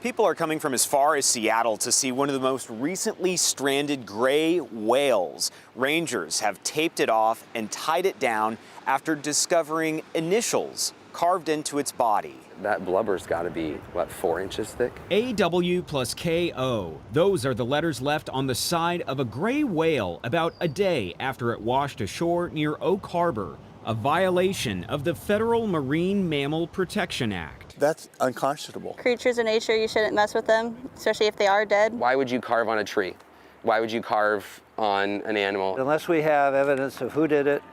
People are coming from as far as Seattle to see one of the most recently stranded gray whales. Rangers have taped it off and tied it down after discovering initials carved into its body. That blubber's got to be, what, 4 inches thick? AW plus KO. Those are the letters left on the side of a gray whale about a day after it washed ashore near Oak Harbor, a violation of the Federal Marine Mammal Protection Act. That's unconscionable. Creatures in nature, you shouldn't mess with them, especially if they are dead. Why would you carve on a tree? Why would you carve on an animal? Unless we have evidence of who did it,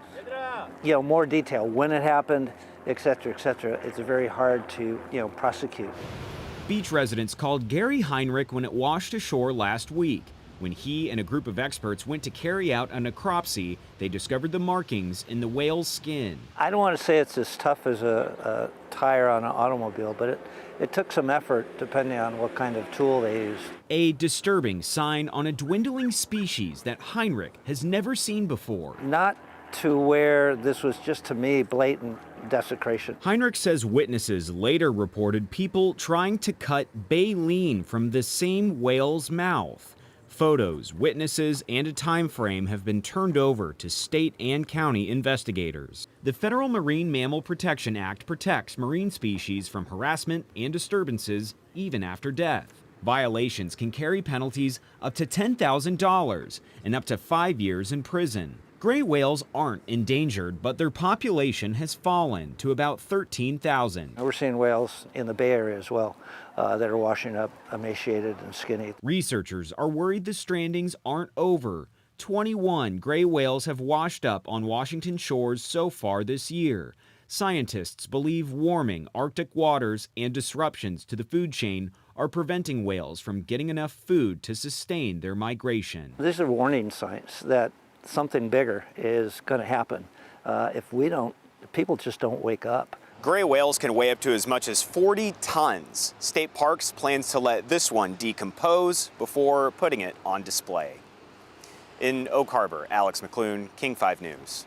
more detail, when it happened, et cetera, it's very hard to, prosecute. Beach residents called Gary Heinrich when it washed ashore last week. When he and a group of experts went to carry out a necropsy, they discovered the markings in the whale's skin. I don't want to say it's as tough as a tire on an automobile, but it took some effort depending on what kind of tool they used. A disturbing sign on a dwindling species that Heinrich has never seen before. Not to where this was just, to me, blatant desecration. Heinrich says witnesses later reported people trying to cut baleen from the same whale's mouth. Photos, witnesses, and a time frame have been turned over to state and county investigators. The Federal Marine Mammal Protection Act protects marine species from harassment and disturbances even after death. Violations can carry penalties up to $10,000 and up to 5 years in prison. Gray whales aren't endangered, but their population has fallen to about 13,000. We're seeing whales in the Bay Area as well that are washing up emaciated and skinny. Researchers are worried the strandings aren't over. 21 gray whales have washed up on Washington shores so far this year. Scientists believe warming Arctic waters and disruptions to the food chain are preventing whales from getting enough food to sustain their migration. These are warning signs that something bigger is going to happen. If people just don't wake up. Gray whales can weigh up to as much as 40 tons. State Parks plans to let this one decompose before putting it on display. In Oak Harbor, Alex McClune, King 5 News.